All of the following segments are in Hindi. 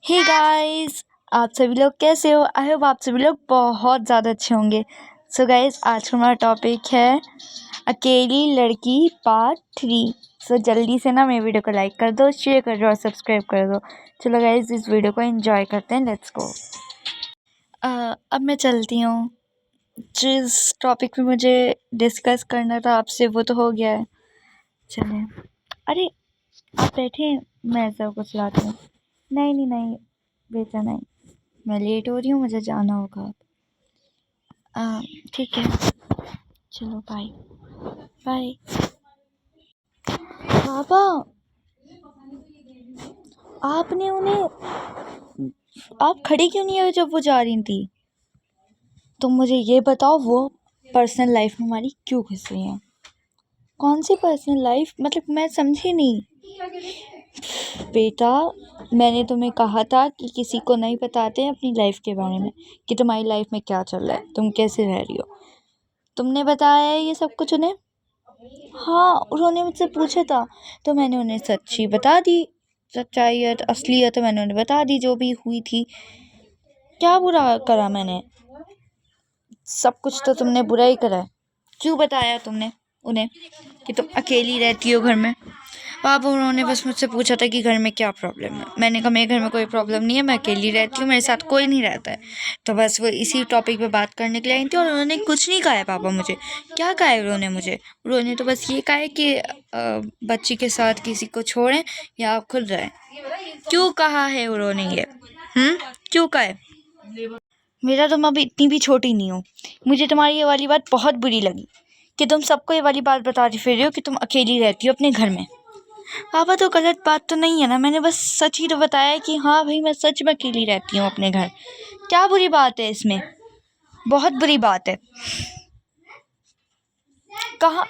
हे गाइस, आप सभी लोग कैसे हो? आई होप आप सभी लोग बहुत ज़्यादा अच्छे होंगे। सो गाइस, आज का हमारा टॉपिक है अकेली लड़की पार्ट 3। सो जल्दी से ना मेरे वीडियो को लाइक कर दो, शेयर कर दो और सब्सक्राइब कर दो। चलो गाइस, इस वीडियो को एंजॉय करते हैं। Let's go. अब मैं चलती हूँ। जिस टॉपिक पे मुझे डिस्कस करना था आपसे वो तो हो गया है। चलिए, अरे आप बैठे, मैं सब कुछ लाती हूँ। नहीं नहीं नहीं बेटा, नहीं, मैं लेट हो रही हूँ, मुझे जाना होगा। ठीक है, चलो बाय बाय। पापा, आपने उन्हें, आप खड़ी क्यों नहीं हुए जब वो जा रही थी? तुम मुझे ये बताओ, वो पर्सनल लाइफ में हमारी क्यों घुस रही हैं? कौन सी पर्सनल लाइफ? मतलब मैं समझी नहीं। बेटा, मैंने तुम्हें कहा था कि किसी को नहीं बताते अपनी लाइफ के बारे में, कि तुम्हारी लाइफ में क्या चल रहा है, तुम कैसे रह रही हो। तुमने बताया है ये सब कुछ उन्हें? हाँ, उन्होंने मुझसे पूछा था तो मैंने उन्हें सच्ची बता दी। सच्चाई असलियत मैंने उन्हें बता दी, जो भी हुई थी। क्या बुरा करा मैंने? सब कुछ तो तुमने बुरा ही करा है। क्यों बताया तुमने उन्हें कि तुम अकेली रहती हो घर में? पापा, उन्होंने बस मुझसे पूछा था कि घर में क्या प्रॉब्लम है। मैंने कहा मेरे घर में कोई प्रॉब्लम नहीं है, मैं अकेली रहती हूँ, मेरे साथ कोई नहीं रहता है। तो बस वो इसी टॉपिक पे बात करने के लिए आई थी, और उन्होंने कुछ नहीं कहा है पापा मुझे। क्या कहा है उन्होंने मुझे? उन्होंने तो बस ये कहा है कि बच्ची के साथ किसी को छोड़ें या आप खुद रहें। क्यों कहा है उन्होंने ये? क्यों कहा है? मेरा, तुम अभी इतनी भी छोटी नहीं हो। मुझे तुम्हारी ये वाली बात बहुत बुरी लगी कि तुम सबको ये वाली बात बताती फिर रही हो कि तुम अकेली रहती हो अपने घर में। पापा, तो गलत बात तो नहीं है ना? मैंने बस सच ही तो बताया है कि हाँ भाई, मैं सच में अकेली रहती हूँ अपने घर। क्या बुरी बात है इसमें? बहुत बुरी बात है। कहाँ?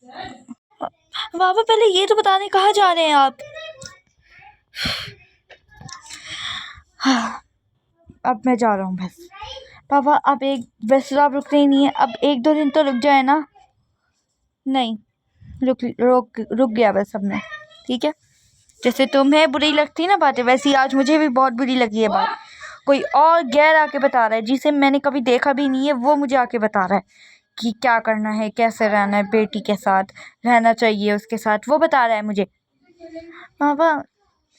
पापा, पहले ये तो बताने कहाँ जा रहे हैं आप? हाँ, अब मैं जा रहा हूँ बस। पापा, अब एक, वैसे तो आप रुकते ही नहीं है, अब एक दो दिन तो रुक जाए ना। नहीं, रुक गया बस अब मैं। ठीक है, जैसे तुम्हें बुरी लगती ना बातें, वैसे ही आज मुझे भी बहुत बुरी लगी है बात। कोई और गैर आके बता रहा है, जिसे मैंने कभी देखा भी नहीं है, वो मुझे आके बता रहा है कि क्या करना है, कैसे रहना है, बेटी के साथ रहना चाहिए, उसके साथ, वो बता रहा है मुझे। पापा,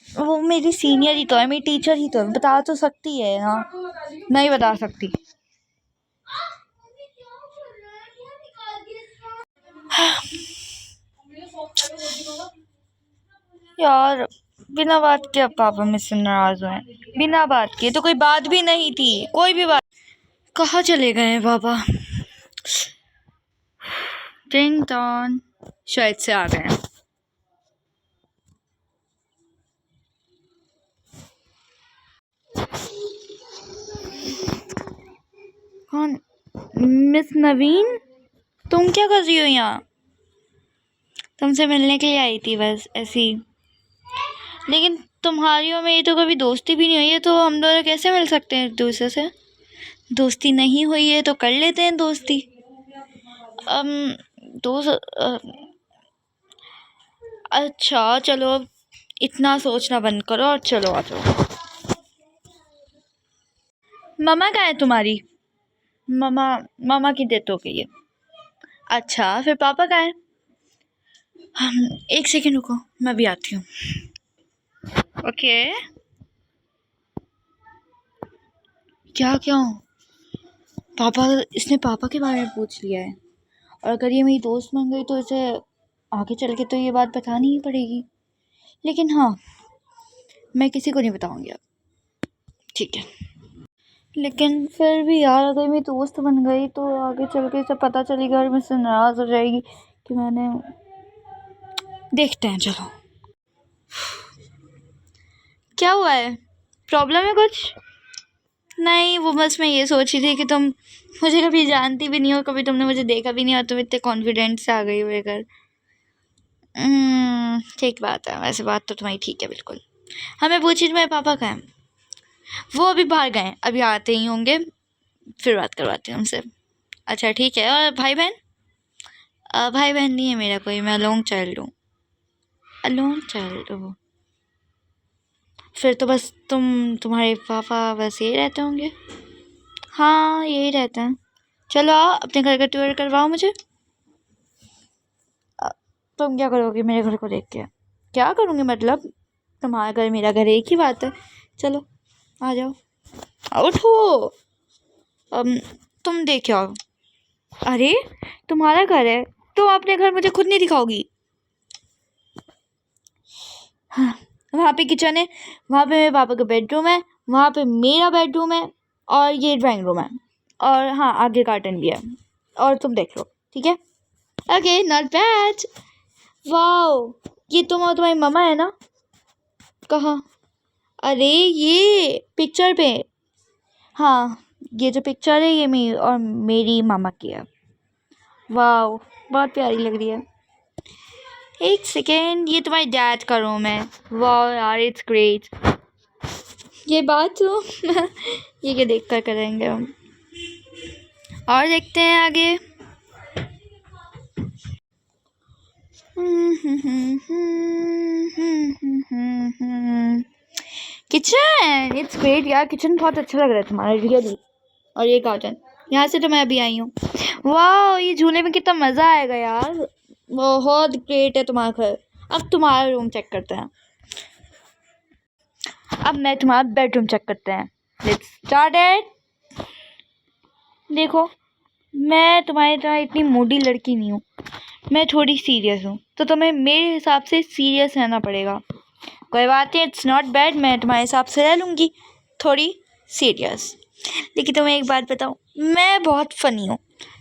वो मेरी सीनियर ही तो है, मेरी टीचर ही तो है, बता तो सकती है। हाँ, नहीं बता सकती। यार, बिना बात के अब पापा मुझसे नाराज हुए। बिना बात के तो कोई बात भी नहीं थी, कोई भी बात। कहाँ चले गए हैं पापा? टिंग टॉन, शायद से आ गए हैं। कौन? मिस नवीन, तुम क्या कर रही हो यहाँ? तुमसे मिलने के लिए आई थी बस, ऐसी। लेकिन तुम्हारी और मेरी तो कभी दोस्ती भी नहीं हुई है, तो हम दोनों कैसे मिल सकते हैं एक दूसरे से? दोस्ती नहीं हुई है तो कर लेते हैं दोस्ती। अम अच्छा चलो, अब इतना सोचना बंद करो और चलो आ जाओ। मम्मा कहाँ है तुम्हारी? मम्मा, मम्मा की डेथ हो गई है। अच्छा, फिर पापा कहाँ है? एक सेकेंड रुको, मैं भी आती हूँ। ओके। क्या क्यों? पापा, इसने पापा के बारे में पूछ लिया है, और अगर ये मेरी दोस्त बन गई तो इसे आगे चल के तो ये बात बतानी ही पड़ेगी। लेकिन हाँ, मैं किसी को नहीं बताऊंगी अब, ठीक है। लेकिन फिर भी यार, अगर मेरी दोस्त बन गई तो आगे चल के इसे पता चलेगा और मुझसे नाराज़ हो जाएगी कि मैंने। देखते हैं, चलो। क्या हुआ है? प्रॉब्लम है कुछ? नहीं, वो बस मैं ये सोच रही थी कि तुम मुझे कभी जानती भी नहीं हो, कभी तुमने मुझे देखा भी नहीं, और तुम इतने कॉन्फिडेंट से आ गई हो घर। ठीक बात है, वैसे बात तो तुम्हारी ठीक है बिल्कुल। हमें पूछी तुम्हारे पापा कहाँ हैं? वो अभी बाहर गए, अभी आते ही होंगे, फिर बात करवाते हैं हमसे। अच्छा ठीक है। और भाई बहन? भाई बहन नहीं है मेरा कोई, मैं अलोन चाइल्ड हूँ। अलोन चाइल्ड हो? फिर तो बस तुम्हारे पापा बस यही रहते होंगे। हाँ यही रहते हैं। चलो आओ अपने घर का टूर करवाओ मुझे। तुम क्या करोगे मेरे घर को देख के? क्या करूँगी मतलब? तुम्हारा घर मेरा घर एक ही बात है। चलो आ जाओ, उठो। तुम देख आओ। अरे तुम्हारा घर है, तुम अपने घर मुझे खुद नहीं दिखाओगी? हाँ, वहाँ पे किचन है, वहाँ पे मेरे पापा का बेडरूम है, वहाँ पे मेरा बेडरूम है, और ये ड्राइंग रूम है, और हाँ आगे गार्डन भी है, और तुम देख लो। ठीक है, ओके, नॉट बैड। वाओ, ये तुम और तुम्हारी मम्मा है ना? कहाँ? अरे ये पिक्चर पे। हाँ, ये जो पिक्चर है ये मेरी और मेरी मामा की है। वाओ, बहुत प्यारी लग रही है। एक सेकेंड, ये तुम्हारे डैड का रूम है। वाओ यार, इट्स ग्रेट। ये बात तो ये क्या देख कर करेंगे हम। और देखते हैं आगे। किचन, इट्स ग्रेट यार, किचन बहुत अच्छा लग रहा है तुम्हारा, रियली। और ये गार्डन, यहाँ से तो मैं अभी आई हूँ। वाह, ये झूले में कितना मज़ा आएगा यार। बहुत ग्रेट है तुम्हारा घर। अब तुम्हारा रूम चेक करते हैं। अब मैं तुम्हारा बेडरूम चेक करते हैं। Let's start it. देखो, मैं तुम्हारी तरह इतनी मूडी लड़की नहीं हूँ, मैं थोड़ी सीरियस हूँ, तो तुम्हें मेरे हिसाब से सीरियस रहना पड़ेगा। कोई बात नहीं, इट्स नॉट बैड, मैं तुम्हारे हिसाब से रह लूँगी थोड़ी सीरियस। लेकिन तुम्हें एक बात बताऊँ, मैं बहुत फ़नी हूँ।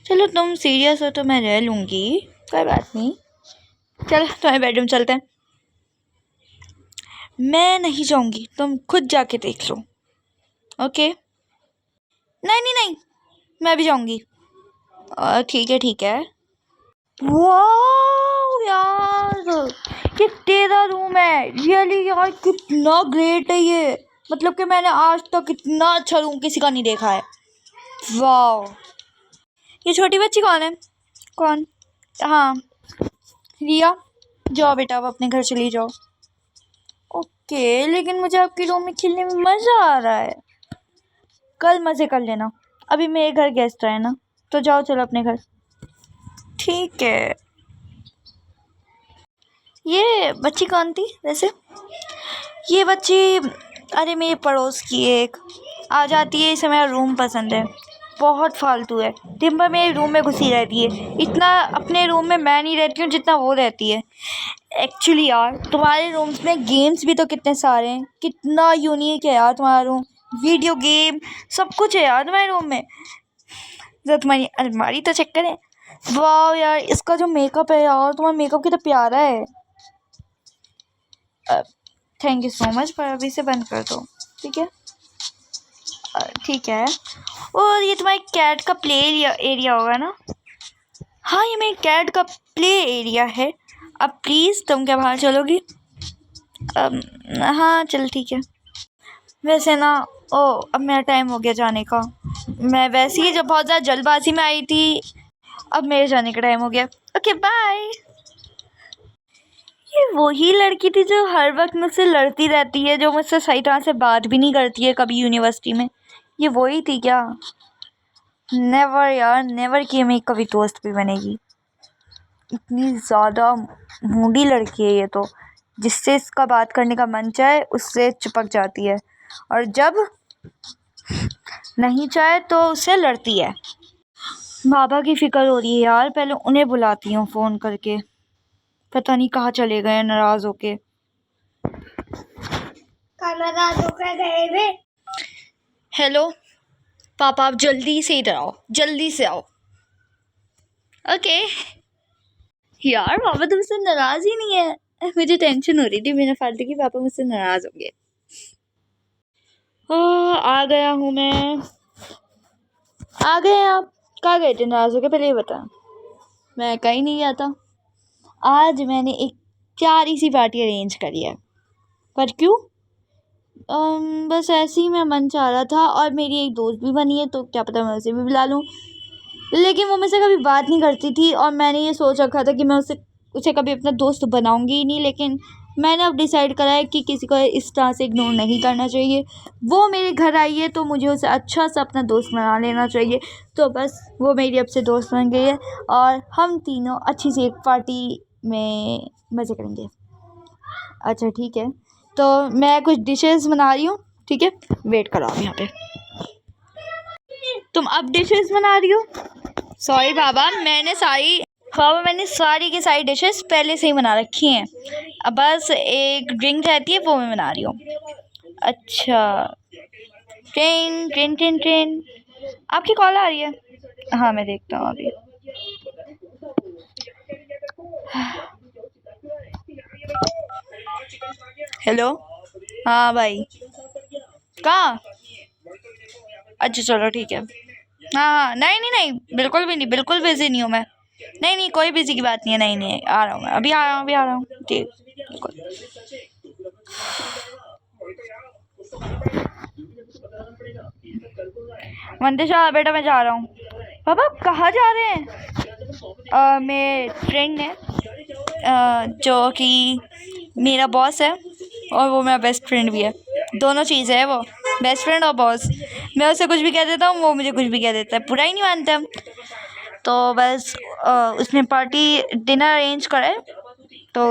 चलो तुम सीरियस हो तो मैं रह लूँगी, कोई बात नहीं। चलो तुम्हारे बेडरूम चलते हैं। मैं नहीं जाऊँगी, तुम खुद जाके देख लो। ओके? नहीं नहीं नहीं, मैं भी जाऊँगी। ठीक है ठीक है। वाह यार, ये तेरा रूम है, रियली यार, कितना ग्रेट है ये। मतलब कि मैंने आज तक इतना अच्छा रूम किसी का नहीं देखा है। वाह, ये छोटी बच्ची कौन है? कौन? हाँ, रिया। जाओ बेटा, अब अपने घर चली जाओ। ओके, लेकिन मुझे आपके रूम में खेलने में मज़ा आ रहा है। कल मज़े कर लेना, अभी मेरे घर गेस्ट आए ना, तो जाओ चलो अपने घर। ठीक है। ये बच्ची कौन थी वैसे? ये बच्ची, अरे मेरे पड़ोस की एक आ जाती है, इसे मेरा रूम पसंद है, बहुत फालतू है, दिन भर मेरे रूम में घुसी रहती है। इतना अपने रूम में मैं नहीं रहती हूँ जितना वो रहती है। एक्चुअली यार, तुम्हारे रूम्स में गेम्स भी तो कितने सारे हैं, कितना यूनिक है यार तुम्हारा रूम। वीडियो गेम सब कुछ है यार तुम्हारे रूम में। जरा तुम्हारी अलमारी तो चेक करें। वाह यार, इसका जो मेकअप है यार, तुम्हारा मेकअप कितना प्यारा है। थैंक यू सो मच, पर अभी से बंद कर दो, ठीक है? ठीक है। और ये तुम्हारे कैट का प्ले एरिया होगा ना? हाँ, ये मेरे कैट का प्ले एरिया है। अब प्लीज़ तुम क्या बाहर चलोगी? हाँ चल ठीक है। वैसे ना, ओ अब मेरा टाइम हो गया जाने का। मैं वैसे ही जब बहुत ज़्यादा जल्दबाजी में आई थी, अब मेरे जाने का टाइम हो गया। Okay bye. ये वही लड़की थी जो हर वक्त मुझसे लड़ती रहती है, जो मुझसे सही तरह से बात भी नहीं करती है कभी यूनिवर्सिटी में। ये वही थी क्या? नेवर यार, नेवर कि मेरी कभी दोस्त भी बनेगी। इतनी ज़्यादा मूडी लड़की है ये तो, जिससे इसका बात करने का मन चाहे उससे चिपक जाती है, और जब नहीं चाहे तो उससे लड़ती है। बाबा की फिक्र हो रही है यार, पहले उन्हें बुलाती हूँ फ़ोन करके। पता नहीं कहाँ चले गए नाराज़ होके। नाराज़ होकर गए वे। हेलो पापा, आप जल्दी से इधर आओ, जल्दी से आओ। ओके। यार पापा तुमसे नाराज़ ही नहीं है, मुझे टेंशन हो रही थी बिना फालतू की, पापा मुझसे नाराज़ हो गए। आ गया हूँ मैं। आ गए आप? कहाँ गए थे नाराज़ होके, पहले ये बता। मैं कहीं नहीं गया था। आज मैंने एक प्यारी सी पार्टी अरेंज करी है। पर क्यों? बस ऐसे ही मेरा मन चाह रहा था, और मेरी एक दोस्त भी बनी है, तो क्या पता मैं उसे भी बुला लूँ। लेकिन वो मुझसे कभी बात नहीं करती थी, और मैंने ये सोच रखा था कि मैं उसे कभी अपना दोस्त बनाऊंगी ही नहीं, लेकिन मैंने अब डिसाइड करा है कि किसी को इस तरह से इग्नोर नहीं करना चाहिए। वो मेरे घर आई है तो मुझे उसे अच्छा सा अपना दोस्त बना लेना चाहिए। तो बस वो मेरी अब से दोस्त बन गई है और हम तीनों अच्छी सी एक पार्टी में मज़े करेंगे। अच्छा ठीक है, तो मैं कुछ डिशेस बना रही हूँ, ठीक है, वेट करो आप यहाँ पे। तुम अब डिशेस बना रही हो? सॉरी बाबा, मैंने सारी की सारी डिशेस पहले से ही बना रखी हैं। अब बस एक ड्रिंक रहती है वो मैं बना रही हूँ। अच्छा, ट्रेन ट्रेन ट्रेन ट्रेन, आपकी कॉल आ रही है? हाँ मैं देखता हूँ अभी। हेलो, हाँ भाई, कहाँ? अच्छा चलो ठीक है। हाँ नहीं नहीं नहीं, बिल्कुल भी नहीं, बिल्कुल बिजी नहीं हूँ मैं। नहीं नहीं, कोई बिजी की बात नहीं है। नहीं नहीं, आ रहा हूँ मैं, अभी आ रहा हूँ ठीक, बिल्कुल। मंदिर बेटा, मैं जा रहा हूँ। पापा आप कहाँ जा रहे हैं? मेरे फ्रेंड है जो कि मेरा बॉस है और वो मेरा बेस्ट फ्रेंड भी है। दोनों चीज़ें है वो, बेस्ट फ्रेंड और बॉस। मैं उसे कुछ भी कह देता हूँ, वो मुझे कुछ भी कह देता है, पूरा ही नहीं मानते हम। तो बस उसने पार्टी डिनर अरेंज करा है तो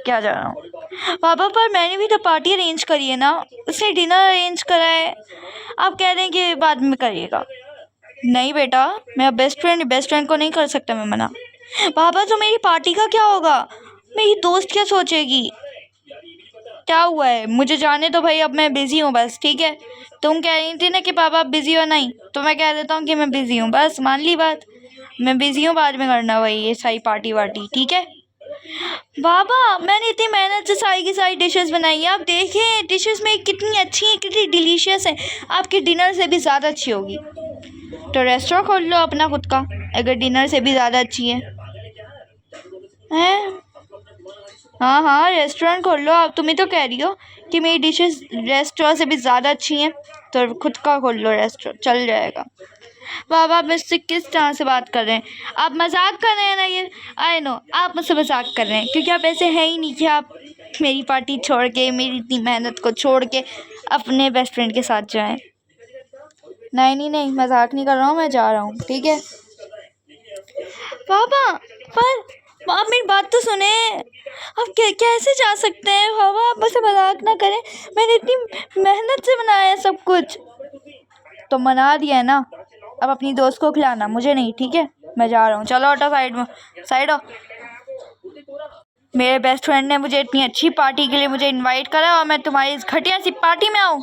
क्या जा रहा हूँ। पापा पर मैंने भी तो पार्टी अरेंज करी है ना, उसने डिनर अरेंज करा है। आप कह रहे हैं कि बाद में करिएगा। नहीं बेटा, मेरा बेस्ट फ्रेंड को नहीं कर सकता मैं मना। पापा तो मेरी पार्टी का क्या होगा? मेरी दोस्त क्या सोचेगी? क्या हुआ है, मुझे जाने दो भाई, अब मैं बिजी हूँ बस, ठीक है। तुम कह रही थी ना कि पापा आप बिजी हो, नहीं तो मैं कह देता हूँ कि मैं बिजी हूँ, बस मान ली बात। मैं बिजी हूँ, बाद में करना भाई ये सारी पार्टी वार्टी, ठीक है। बाबा मैंने इतनी मेहनत से सारी की सारी डिशेस बनाई है, आप देखें डिशेस में कितनी अच्छी हैं, कितनी डिलीशियस हैं, आपके डिनर से भी ज़्यादा अच्छी होगी। तो रेस्टोरेंट खोल लो अपना खुद का, अगर डिनर से भी ज़्यादा अच्छी है। हैं? हाँ हाँ, रेस्टोरेंट खोल लो। आप तुम्हें तो कह रही हो कि मेरी डिशेस रेस्टोरेंट से भी ज़्यादा अच्छी हैं, तो खुद का खोल लो रेस्टोरेंट, चल जाएगा। बाबा आप मुझसे किस तरह से बात कर रहे हैं? आप मजाक कर रहे हैं ना? ये आई नो आप मुझसे मजाक कर रहे हैं, क्योंकि आप ऐसे हैं ही नहीं कि आप मेरी पार्टी छोड़ के, मेरी इतनी मेहनत को छोड़ के अपने बेस्ट फ्रेंड के साथ जाएं। नहीं नहीं नहीं, मजाक नहीं कर रहा हूँ, मैं जा रहा हूँ, ठीक है। पापा पर आप मेरी बात तो सुने, आप कैसे जा सकते हैं? पापा आप मुझसे मजाक ना करें, मैंने इतनी मेहनत से बनाया है सब कुछ। तो मना दिया है ना, अब अपनी दोस्त को खिलाना, मुझे नहीं, ठीक है। मैं जा रहा हूँ, चलो हटो साइड में, साइड हो। मेरे बेस्ट फ्रेंड ने मुझे इतनी अच्छी पार्टी के लिए मुझे इनवाइट करा और मैं तुम्हारी इस घटिया सी पार्टी में आऊँ?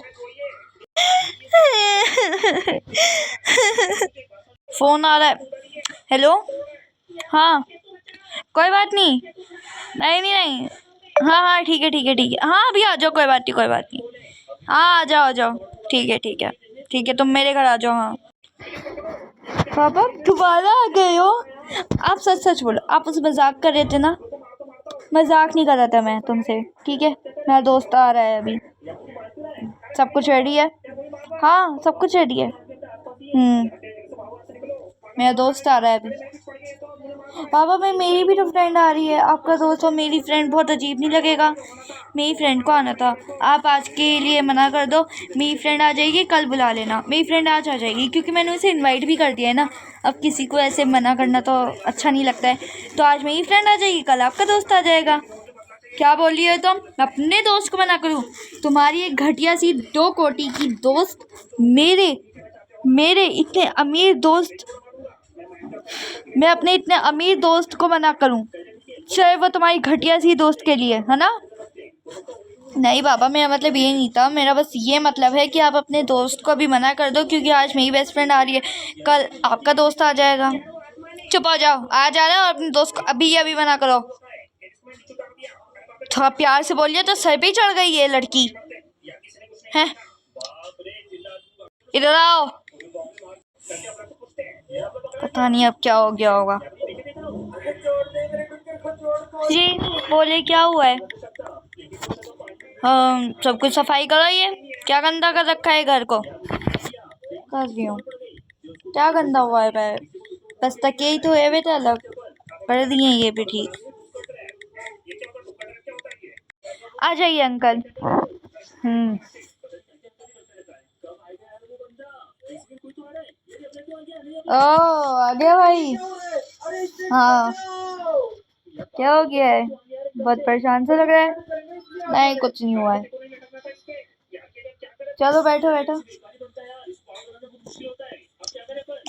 फोन आ रहा है। हेलो, हाँ कोई बात नहीं, नहीं नहीं नहीं, हाँ हाँ ठीक है ठीक है ठीक है, हाँ अभी आ जाओ, कोई बात नहीं कोई बात नहीं, हाँ आ जाओ, ठीक है ठीक है ठीक है, तुम मेरे घर आ जाओ। हाँ पापा दोबारा आ गए हो? आप सच सच बोलो, आप उसे मजाक कर रहे थे ना? मजाक नहीं कर रहा था मैं तुमसे, ठीक है। मेरा दोस्त आ रहा है अभी, सब कुछ रेडी है? हाँ सब कुछ रेडी है। मेरा दोस्त आ रहा है अभी। पापा भाई मेरी भी तो फ्रेंड आ रही है, आपका दोस्त और मेरी फ्रेंड, बहुत अजीब नहीं लगेगा? मेरी फ्रेंड को आना था, आप आज के लिए मना कर दो। मेरी फ्रेंड आ जाएगी, कल बुला लेना। मेरी फ्रेंड आज आ जाएगी क्योंकि मैंने उसे इनवाइट भी कर दिया है ना। अब किसी को ऐसे मना करना तो अच्छा नहीं लगता है। तो आज मेरी फ्रेंड आ जाएगी, कल आपका दोस्त आ जाएगा। क्या बोल रही हो तुम? अपने दोस्त को मना करूँ? तुम्हारी एक घटिया सी 2 कोटी की दोस्त मेरे मेरे इतने अमीर दोस्त, मैं अपने इतने अमीर दोस्त को मना करूं, चाहे वो तुम्हारी घटिया सी दोस्त के लिए, है ना? नहीं बाबा, मेरा मतलब ये नहीं था, मेरा बस ये मतलब है कि आप अपने दोस्त को भी मना कर दो, क्योंकि आज मेरी बेस्ट फ्रेंड आ रही है, कल आपका दोस्त आ जाएगा। चुप हो जाओ, आ जा रहा है और अपने दोस्त को अभी मना करो। थोड़ा प्यार से बोलिए तो सर पे चढ़ गई ये लड़की है। इधर आओ, पता नहीं अब क्या हो गया होगा। जी बोले, क्या हुआ है? सब कुछ सफाई करो, ये क्या गंदा कर रखा है घर को? कर रही हूँ, क्या गंदा हुआ है भाई? बस तक यही तो है बेटा, अलग कर दिए ये भी ठीक। आ जाइए अंकल। ओ आ गया भाई। हाँ क्या हो गया है? बहुत परेशान सा लग रहा है। नहीं कुछ नहीं हुआ है। चलो बैठो बैठो।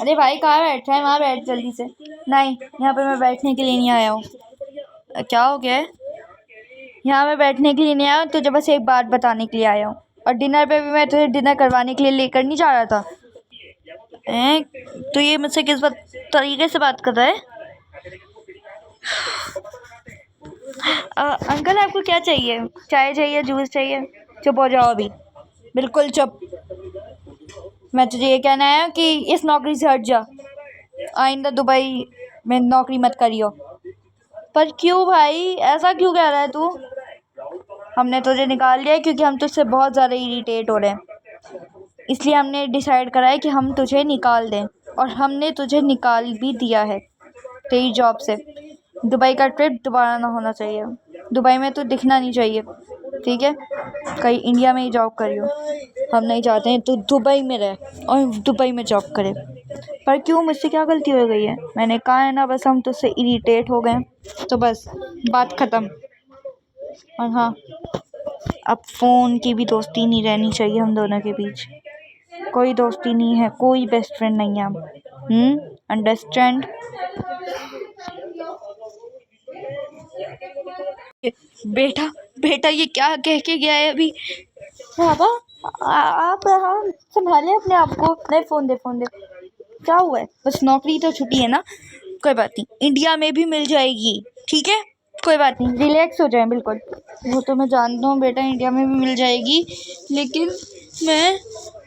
अरे भाई कहाँ बैठ रहा है? वहाँ बैठ जल्दी से। नहीं यहाँ पे मैं बैठने के लिए नहीं आया हूँ। क्या हो गया है? यहाँ मैं बैठने के लिए नहीं आया हूँ, तुझे बस एक बात बताने के लिए आया हूँ। और डिनर पे भी मैं तुझे डिनर करवाने के लिए लेकर नहीं जा रहा था। तो ये मुझसे किस बात तरीके से बात कर रहा है? अंकल आपको क्या चाहिए? चाय चाहिए, जूस चाहिए? चुप हो जाओ अभी, बिल्कुल चुप। मैं तुझे ये कहना है कि इस नौकरी से हट जा। आइंदा दुबई में नौकरी मत करियो। पर क्यों भाई, ऐसा क्यों कह रहा है तू? हमने तुझे निकाल लिया है क्योंकि हम तुझसे बहुत ज़्यादा इरिटेट हो रहे हैं, इसलिए हमने डिसाइड करा है कि हम तुझे निकाल दें। और हमने तुझे निकाल भी दिया है तेरी जॉब से। दुबई का ट्रिप दोबारा ना होना चाहिए। दुबई में तो दिखना नहीं चाहिए, ठीक है? कहीं इंडिया में ही जॉब करियो। हम नहीं चाहते हैं तू दुबई में रहे और दुबई में जॉब करे। पर क्यों, मुझसे क्या गलती हो गई है? मैंने कहा है ना, बस हम तुझसे इरिटेट हो गए, तो बस बात ख़त्म। और हाँ, अब फ़ोन की भी दोस्ती नहीं रहनी चाहिए हम दोनों के बीच। कोई दोस्ती नहीं है, कोई बेस्ट फ्रेंड नहीं है हम। अंडरस्टैंड? बेटा बेटा ये क्या कह के गया है अभी? बाबा आप संभाले अपने आप को। नहीं फ़ोन दे, फ़ोन दे। क्या हुआ है? बस नौकरी तो छुट्टी है ना, कोई बात नहीं, इंडिया में भी मिल जाएगी, ठीक है? कोई बात नहीं, रिलैक्स हो जाए बिल्कुल। वो तो मैं जानता हूँ बेटा, इंडिया में भी मिल जाएगी, लेकिन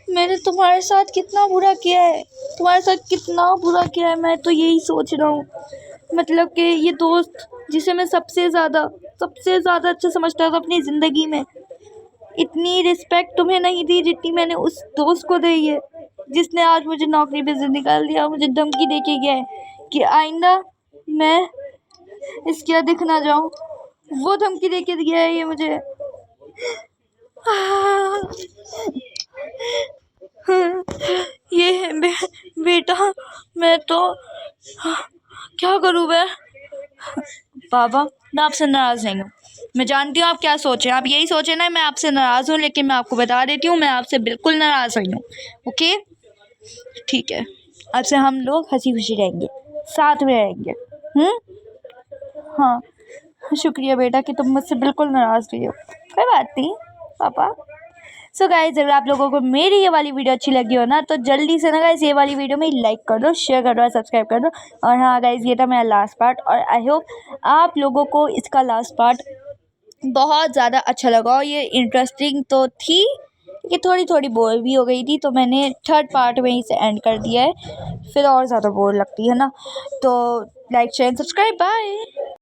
मैंने तुम्हारे साथ कितना बुरा किया है, तुम्हारे साथ कितना बुरा किया है, मैं तो यही सोच रहा हूँ। मतलब कि ये दोस्त जिसे मैं सबसे ज़्यादा अच्छा समझता था अपनी ज़िंदगी में, इतनी रिस्पेक्ट तुम्हें नहीं दी जितनी मैंने उस दोस्त को दी है, जिसने आज मुझे नौकरी पे से निकाल दिया। मुझे धमकी दे के गया है कि आइंदा मैं इसके यहाँ दिख ना जाऊँ। वो धमकी दे के गया है ये मुझे। ये है बेटा, मैं तो क्या करूँ मैं? बाबा मैं आपसे नाराज़ नहीं हूँ। मैं जानती हूँ आप क्या सोचें, आप यही सोचें ना मैं आपसे नाराज़ हूँ, लेकिन मैं आपको बता देती हूँ मैं आपसे बिल्कुल नाराज़ नहीं हूँ। ओके ठीक है, अब से हम लोग हंसी खुशी रहेंगे, साथ में रहेंगे। हाँ शुक्रिया बेटा कि तुम मुझसे बिल्कुल नाराज़ नहीं हो। कोई बात नहीं पापा। सो गाइस, अगर आप लोगों को मेरी ये वाली वीडियो अच्छी लगी हो ना, तो जल्दी से ना गाइस ये वाली वीडियो में लाइक कर दो, शेयर कर दो और सब्सक्राइब कर दो। और हाँ गाइस, ये था मेरा लास्ट पार्ट, और आई होप आप लोगों को इसका लास्ट पार्ट बहुत ज़्यादा अच्छा लगा। और ये इंटरेस्टिंग तो थी, ये थोड़ी थोड़ी बोर भी हो गई थी, तो मैंने थर्ड पार्ट में इसे एंड कर दिया है, फिर और ज़्यादा बोर लगती है ना। तो लाइक शेयर सब्सक्राइब, बाय।